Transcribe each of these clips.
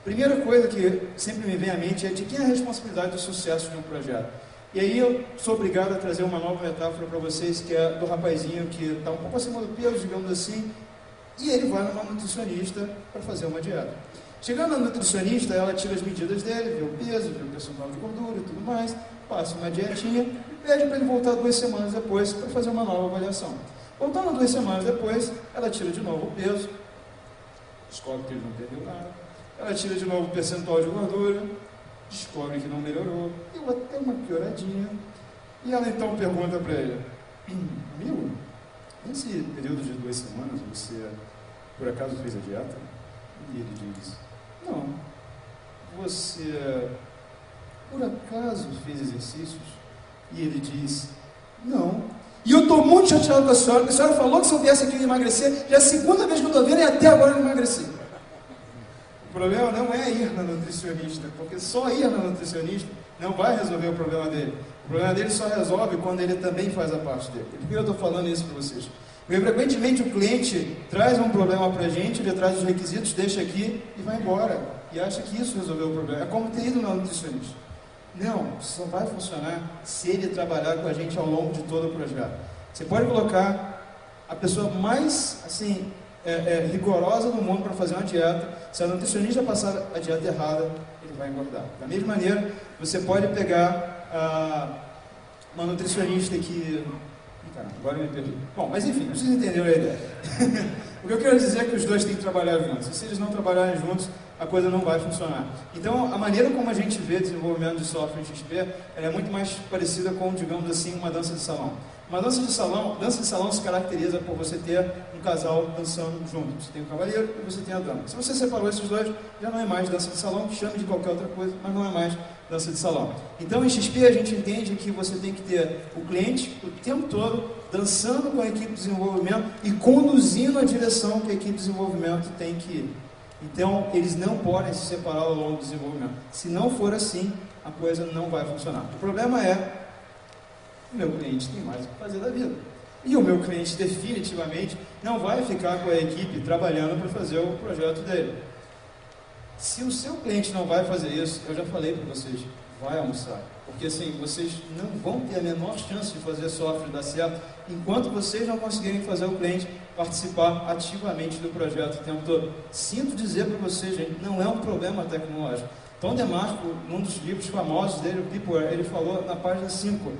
Primeira coisa que sempre me vem à mente é de quem é a responsabilidade do sucesso de um projeto. E aí eu sou obrigado a trazer uma nova metáfora para vocês, que é do rapazinho que está um pouco acima do peso, digamos assim, e ele vai numa nutricionista para fazer uma dieta. Chegando na nutricionista, ela tira as medidas dele, vê o peso, vê o percentual de gordura e tudo mais, passa uma dietinha e pede para ele voltar 2 semanas depois para fazer uma nova avaliação. Voltando 2 semanas depois, ela tira de novo o peso, descobre que ele não perdeu nada, ela tira de novo o percentual de gordura, descobre que não melhorou, deu até uma pioradinha, e ela então pergunta para ele: amigo, nesse período de 2 semanas você por acaso fez a dieta? E ele diz: não. Você por acaso fez exercícios? E ele diz: não. E eu estou muito chateado com a senhora, porque a senhora falou que se eu viesse aqui emagrecer, já é a segunda vez que eu estou vendo e até agora eu não emagreci. O problema não é ir na nutricionista, porque só ir na nutricionista não vai resolver o problema dele. O problema dele só resolve quando ele também faz a parte dele. Por que eu estou falando isso para vocês? Porque frequentemente o cliente traz um problema para a gente, ele traz os requisitos, deixa aqui e vai embora. E acha que isso resolveu o problema. É como ter ido na nutricionista. Não, isso só vai funcionar se ele trabalhar com a gente ao longo de todo o projeto. Você pode colocar a pessoa mais assim, rigorosa do mundo para fazer uma dieta. Se a nutricionista passar a dieta errada, ele vai engordar. Da mesma maneira, você pode pegar uma nutricionista que... Caramba, agora eu me perdi. Bom, mas enfim, vocês entenderam a ideia. O que eu quero dizer é que os dois têm que trabalhar juntos. Se eles não trabalharem juntos, a coisa não vai funcionar. Então, a maneira como a gente vê desenvolvimento de software em XP, ela é muito mais parecida com, digamos assim, uma dança de salão. Uma dança de salão se caracteriza por você ter um casal dançando junto. Você tem o cavaleiro e você tem a dama. Se você separou esses dois, já não é mais dança de salão, chame de qualquer outra coisa, mas não é mais dança de salão. Então, em XP, a gente entende que você tem que ter o cliente o tempo todo dançando com a equipe de desenvolvimento e conduzindo a direção que a equipe de desenvolvimento tem que ir. Então, eles não podem se separar ao longo do desenvolvimento. Se não for assim, a coisa não vai funcionar. O problema é o meu cliente tem mais o que fazer da vida. E o meu cliente definitivamente não vai ficar com a equipe trabalhando para fazer o projeto dele. Se o seu cliente não vai fazer isso, eu já falei para vocês, vai almoçar. Porque assim, vocês não vão ter a menor chance de fazer software dar certo enquanto vocês não conseguirem fazer o cliente participar ativamente do projeto o tempo todo. Sinto dizer para vocês, gente, não é um problema tecnológico. Tom DeMarco, num dos livros famosos dele, o Peopleware, ele falou na página 5,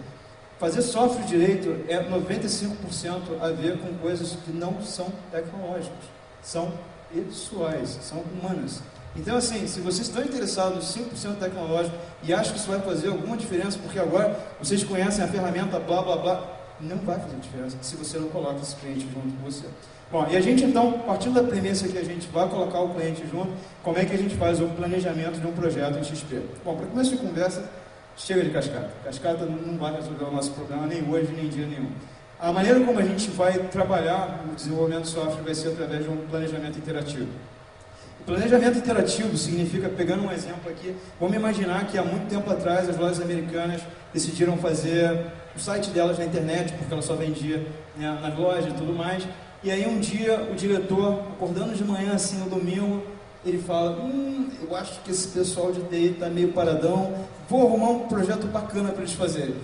fazer software direito é 95% a ver com coisas que não são tecnológicas, são pessoais, são humanas. Então, assim, se vocês estão interessados em 5% tecnológico e acham que isso vai fazer alguma diferença, porque agora vocês conhecem a ferramenta blá blá blá, não vai fazer diferença se você não coloca esse cliente junto com você. Bom, e a gente então, partindo da premissa que a gente vai colocar o cliente junto, como é que a gente faz o planejamento de um projeto em XP? Bom, para começo de conversa, chega de cascata. Cascata não vai resolver o nosso problema nem hoje, nem dia nenhum. A maneira como a gente vai trabalhar o desenvolvimento de software vai ser através de um planejamento interativo. O planejamento interativo significa, pegando um exemplo aqui, vamos imaginar que há muito tempo atrás as lojas americanas decidiram fazer o site delas na internet, porque ela só vendia, né, nas lojas e tudo mais. E aí um dia o diretor, acordando de manhã assim no domingo, ele fala, eu acho que esse pessoal de TI está meio paradão, vou arrumar um projeto bacana para eles fazerem.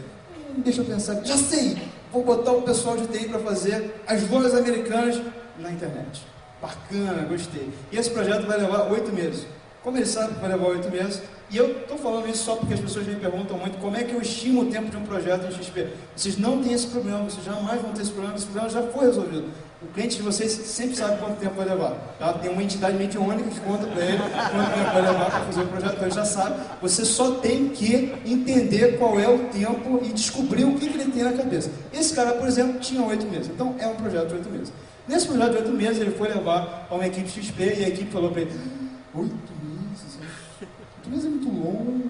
Deixa eu pensar, já sei, vou botar o pessoal de TI para fazer as lojas americanas na internet. Bacana, gostei. E esse projeto vai levar 8 meses. Como ele sabe que vai levar 8 meses, e eu estou falando isso só porque as pessoas me perguntam muito como é que eu estimo o tempo de um projeto em XP. Vocês não têm esse problema, vocês jamais vão ter esse problema já foi resolvido. O cliente de vocês sempre sabe quanto tempo vai levar. Tá? Tem uma entidade mediúnica que conta para ele quanto tempo vai levar para fazer o projeto, então ele já sabe. Você só tem que entender qual é o tempo e descobrir o que ele tem na cabeça. Esse cara, por exemplo, tinha 8 meses, então é um projeto de 8 meses. Nesse projeto de 8 meses, ele foi levar a uma equipe XP e a equipe falou para ele, 8 meses? 8 meses é muito longo.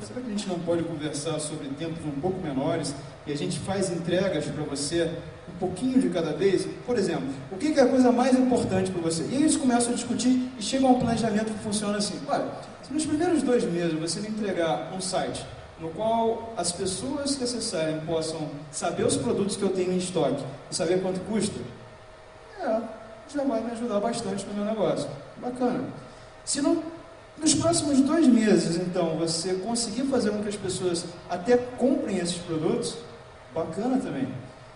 Será que a gente não pode conversar sobre tempos um pouco menores e a gente faz entregas para você um pouquinho de cada vez? Por exemplo, o que é a coisa mais importante para você? E eles começam a discutir e chegam a um planejamento que funciona assim. Olha, se nos primeiros 2 meses você me entregar um site no qual as pessoas que acessarem possam saber os produtos que eu tenho em estoque e saber quanto custa, já vai me ajudar bastante no meu negócio. Bacana. Se não, nos próximos 2 meses, então, você conseguir fazer com que as pessoas até comprem esses produtos, bacana também.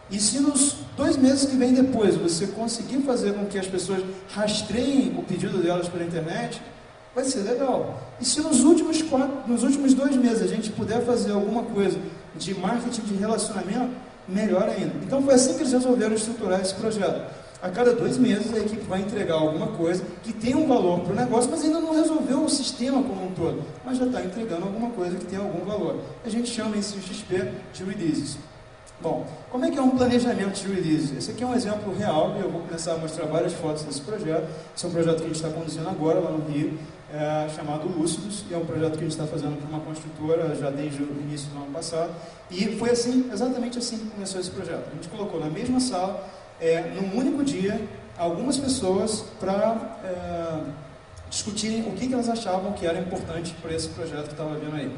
E se nos 2 meses que vem depois você conseguir fazer com que as pessoas rastreiem o pedido delas pela internet, vai ser legal. E se nos últimos 2 meses a gente puder fazer alguma coisa de marketing de relacionamento, melhor ainda. Então foi assim que eles resolveram estruturar esse projeto. A cada 2 meses a equipe vai entregar alguma coisa que tem um valor para o negócio, mas ainda não resolveu o sistema como um todo, mas já está entregando alguma coisa que tem algum valor. A gente chama esse XP de releases. Bom, como é que é um planejamento de release? Esse aqui é um exemplo real e eu vou começar a mostrar várias fotos desse projeto. Esse é um projeto que a gente está conduzindo agora lá no Rio, chamado Lúcidos, e é um projeto que a gente está fazendo para uma construtora já desde o início do ano passado. E foi assim, exatamente assim que começou esse projeto. A gente colocou na mesma sala, num único dia, algumas pessoas para discutirem o que elas achavam que era importante para esse projeto que estava vindo aí.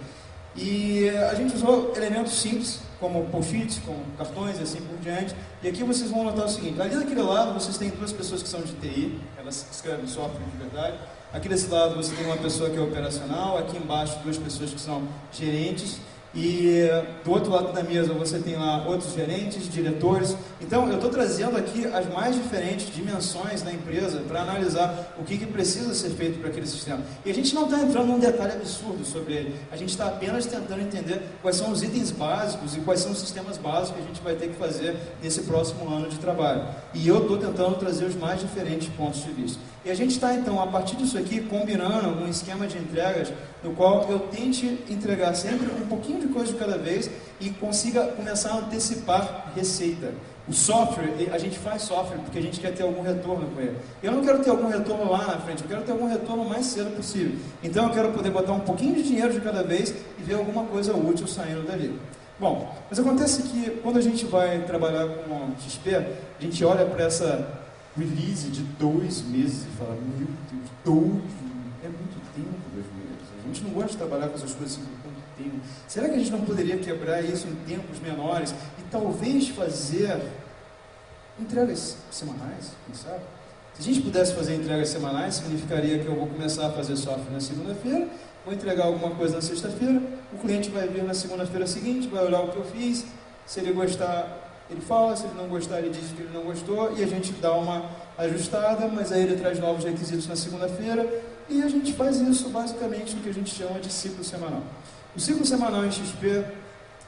E a gente usou elementos simples, como post-its, como cartões e assim por diante. E aqui vocês vão notar o seguinte: ali daquele lado vocês têm 2 pessoas que são de TI, elas escrevem software de verdade. Aqui desse lado você tem uma pessoa que é operacional, aqui embaixo 2 pessoas que são gerentes. E do outro lado da mesa você tem lá outros gerentes, diretores. Então eu estou trazendo aqui as mais diferentes dimensões da empresa para analisar o que precisa ser feito para aquele sistema. E a gente não está entrando num detalhe absurdo sobre ele, a gente está apenas tentando entender quais são os itens básicos e quais são os sistemas básicos que a gente vai ter que fazer nesse próximo ano de trabalho. E eu estou tentando trazer os mais diferentes pontos de vista. E a gente está então, a partir disso aqui, combinando um esquema de entregas no qual eu tente entregar sempre um pouquinho de coisa de cada vez e consiga começar a antecipar receita. O software, a gente faz software porque a gente quer ter algum retorno com ele. Eu não quero ter algum retorno lá na frente, eu quero ter algum retorno o mais cedo possível. Então eu quero poder botar um pouquinho de dinheiro de cada vez e ver alguma coisa útil saindo dali. Bom, mas acontece que quando a gente vai trabalhar com o XP, a gente olha para essa release de 2 meses e fala, meu Deus, 2 meses, é muito tempo 2 meses. A gente não gosta de trabalhar com essas coisas assim por tanto tempo. Será que a gente não poderia quebrar isso em tempos menores e talvez fazer entregas semanais, quem sabe? Se a gente pudesse fazer entregas semanais, significaria que eu vou começar a fazer software na segunda-feira, vou entregar alguma coisa na sexta-feira, o cliente vai vir na segunda-feira seguinte, vai olhar o que eu fiz, se ele gostar, ele fala, se ele não gostar, ele diz que ele não gostou, e a gente dá uma ajustada, mas aí ele traz novos requisitos na segunda-feira, e a gente faz isso basicamente no que a gente chama de ciclo semanal. O ciclo semanal em XP é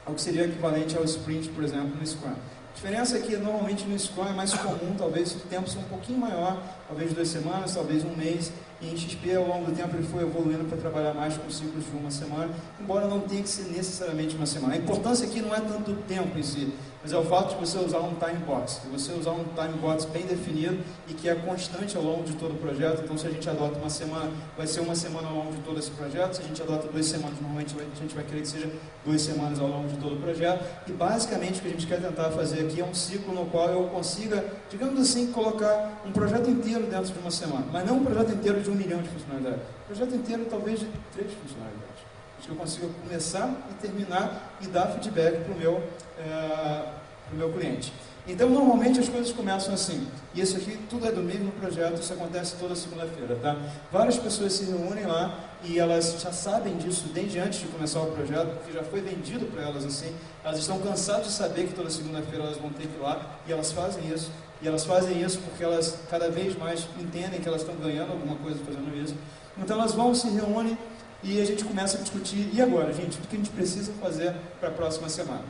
o que seria equivalente ao sprint, por exemplo, no Scrum. A diferença é que normalmente no Scrum é mais comum, talvez o tempo seja um pouquinho maior, talvez 2 semanas, talvez 1 mês, e em XP ao longo do tempo ele foi evoluindo para trabalhar mais com ciclos de 1 semana, embora não tenha que ser necessariamente 1 semana. A importância aqui não é tanto o tempo em si, mas é o fato de você usar um time box, de você usar um time box bem definido e que é constante ao longo de todo o projeto. Então se a gente adota 1 semana, vai ser 1 semana ao longo de todo esse projeto. Se a gente adota 2 semanas, normalmente a gente vai querer que seja 2 semanas ao longo de todo o projeto. E basicamente o que a gente quer tentar fazer aqui é um ciclo no qual eu consiga, digamos assim, colocar um projeto inteiro dentro de 1 semana, mas não um projeto inteiro de 1 milhão de funcionalidades, um projeto inteiro talvez de 3 funcionalidades. Que eu consiga começar e terminar e dar feedback para o meu cliente. Então, normalmente as coisas começam assim. E isso aqui tudo é do mesmo projeto, isso acontece toda segunda-feira, tá? Várias pessoas se reúnem lá e elas já sabem disso desde antes de começar o projeto, porque já foi vendido para elas assim. Elas estão cansadas de saber que toda segunda-feira elas vão ter que ir lá e elas fazem isso. E elas fazem isso porque elas cada vez mais entendem que elas estão ganhando alguma coisa fazendo isso. Então elas vão, se reúnem e a gente começa a discutir, e agora, gente, o que a gente precisa fazer para a próxima semana?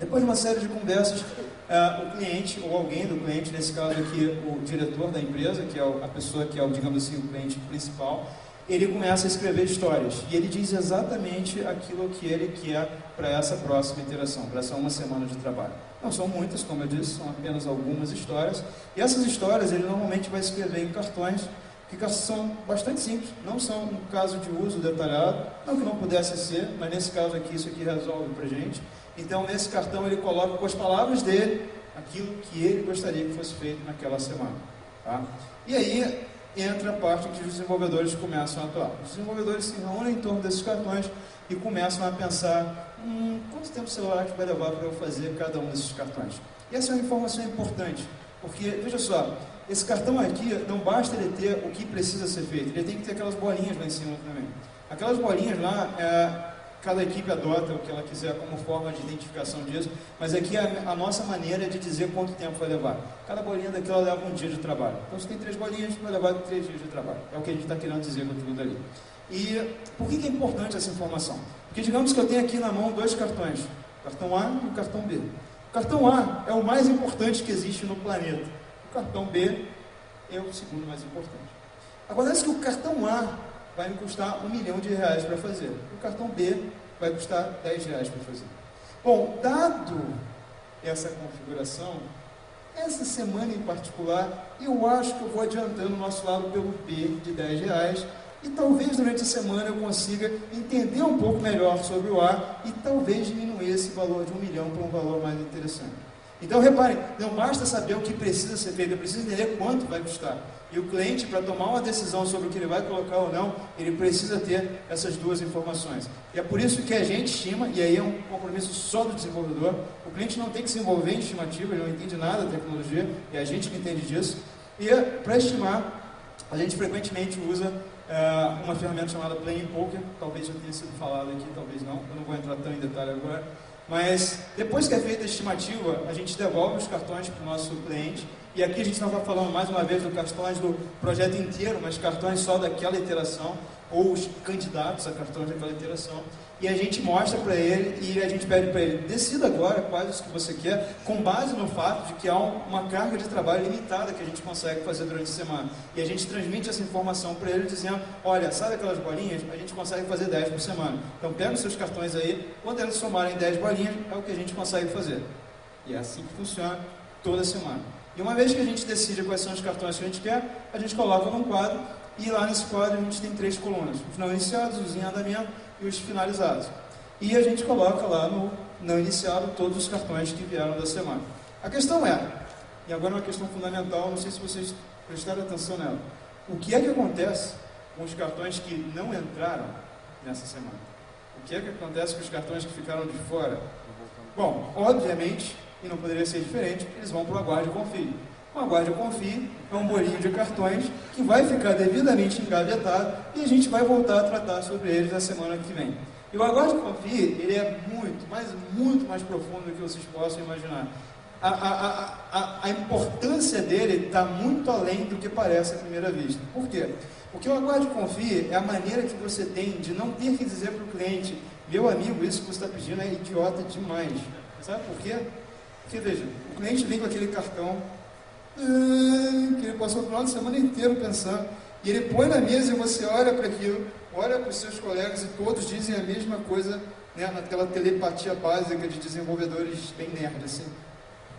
Depois de uma série de conversas, o cliente, ou alguém do cliente, nesse caso aqui, o diretor da empresa, que é a pessoa que é, digamos assim, o cliente principal, ele começa a escrever histórias, e ele diz exatamente aquilo que ele quer para essa próxima interação, para essa 1 semana de trabalho. Não são muitas, como eu disse, são apenas algumas histórias, e essas histórias ele normalmente vai escrever em cartões, que são bastante simples, não são um caso de uso detalhado, não que não pudesse ser, mas nesse caso aqui, isso aqui resolve para a gente. Então, nesse cartão ele coloca com as palavras dele, aquilo que ele gostaria que fosse feito naquela semana. Tá? E aí, entra a parte que os desenvolvedores começam a atuar. Os desenvolvedores se reúnem em torno desses cartões e começam a pensar, quanto tempo será que vai levar para eu fazer cada um desses cartões? E essa é uma informação importante, porque, veja só, esse cartão aqui, não basta ele ter o que precisa ser feito, ele tem que ter aquelas bolinhas lá em cima também. Aquelas bolinhas lá, cada equipe adota o que ela quiser como forma de identificação disso, mas aqui é a nossa maneira de dizer quanto tempo vai levar. Cada bolinha daquela leva um dia de trabalho. Então, se tem 3 bolinhas, vai levar 3 dias de trabalho. É o que a gente está querendo dizer com tudo ali. E por que é importante essa informação? Porque digamos que eu tenho aqui na mão 2 cartões, o cartão A e o cartão B. O cartão A é o mais importante que existe no planeta. O cartão B é o segundo mais importante. Acontece que o cartão A vai me custar R$1 milhão para fazer. O cartão B vai custar R$10 para fazer. Bom, dado essa configuração, essa semana em particular, eu acho que eu vou adiantando o nosso lado pelo B de R$10 e talvez durante a semana eu consiga entender um pouco melhor sobre o A e talvez diminuir esse valor de R$1 milhão para um valor mais interessante. Então, reparem, não basta saber o que precisa ser feito, eu preciso entender quanto vai custar. E o cliente, para tomar uma decisão sobre o que ele vai colocar ou não, ele precisa ter essas 2 informações. E é por isso que a gente estima, e aí é um compromisso só do desenvolvedor, o cliente não tem que se envolver em estimativa, ele não entende nada da tecnologia, é a gente que entende disso. E para estimar, a gente frequentemente usa uma ferramenta chamada Playing Poker, talvez já tenha sido falado aqui, talvez não, eu não vou entrar tão em detalhe agora. Mas depois que é feita a estimativa, a gente devolve os cartões para o nosso cliente. E aqui a gente não está falando mais uma vez dos cartões do projeto inteiro, mas cartões só daquela iteração, ou os candidatos a cartões daquela iteração. E a gente mostra para ele e a gente pede para ele, decida agora quais os que você quer, com base no fato de que há uma carga de trabalho limitada que a gente consegue fazer durante a semana. E a gente transmite essa informação para ele dizendo, olha, sabe aquelas bolinhas? A gente consegue fazer 10 por semana. Então pega os seus cartões aí, quando eles somarem 10 bolinhas, é o que a gente consegue fazer. E é assim que funciona toda semana. E uma vez que a gente decide quais são os cartões que a gente quer, a gente coloca num quadro, e lá nesse quadro a gente tem 3 colunas, os não iniciados, os em andamento e os finalizados. E a gente coloca lá no não iniciado todos os cartões que vieram da semana. A questão é, e agora é uma questão fundamental, não sei se vocês prestaram atenção nela, o que é que acontece com os cartões que não entraram nessa semana? O que é que acontece com os cartões que ficaram de fora? Bom, obviamente, e não poderia ser diferente, eles vão para o Aguarde e Confie. O Aguarde e Confie é um bolinho de cartões que vai ficar devidamente engavetado e a gente vai voltar a tratar sobre eles na semana que vem. E o Aguarde e Confie, ele é muito mais profundo do que vocês possam imaginar. A importância dele está muito além do que parece à primeira vista. Por quê? Porque o Aguarde e Confie é a maneira que você tem de não ter que dizer para o cliente, meu amigo, isso que você está pedindo é idiota demais. Sabe por quê? Porque, veja, o cliente vem com aquele cartão que ele passou o final de semana inteiro pensando, e ele põe na mesa e você olha para aquilo, olha para os seus colegas e todos dizem a mesma coisa, né, naquela telepatia básica de desenvolvedores bem nerd, assim.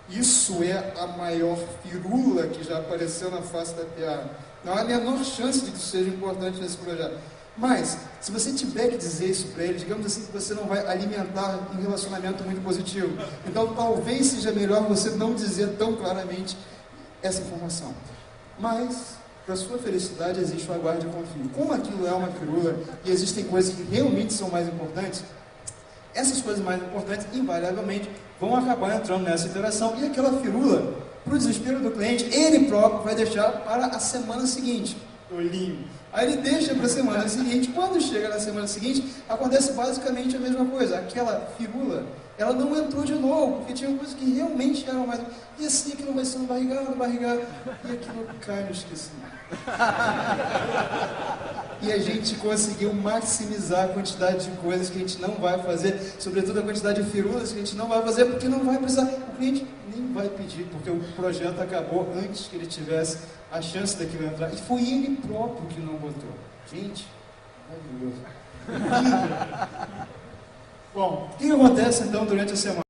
Isso é a maior firula que já apareceu na face da Terra. Não há a menor chance de que isso seja importante nesse projeto. Mas, se você tiver que dizer isso para ele, digamos assim, que você não vai alimentar um relacionamento muito positivo. Então, talvez seja melhor você não dizer tão claramente essa informação. Mas, para sua felicidade, existe o Aguarde e Confie. Como aquilo é uma firula e existem coisas que realmente são mais importantes, essas coisas mais importantes, invariavelmente, vão acabar entrando nessa interação. E aquela firula, para o desespero do cliente, ele próprio vai deixar para a semana seguinte. Tolinho. Aí ele deixa para a semana seguinte. Quando chega na semana seguinte, acontece basicamente a mesma coisa. Aquela firula, ela não entrou de novo, porque tinha coisas que realmente eram mais... E assim aquilo vai sendo barrigado, e aquilo cai no esquecimento. E a gente conseguiu maximizar a quantidade de coisas que a gente não vai fazer, sobretudo a quantidade de firulas que a gente não vai fazer, porque não vai precisar. O cliente nem vai pedir, porque o projeto acabou antes que ele tivesse a chance daquilo entrar. E foi ele próprio que não botou. Gente, maravilhoso. Bom, o que acontece então durante a semana?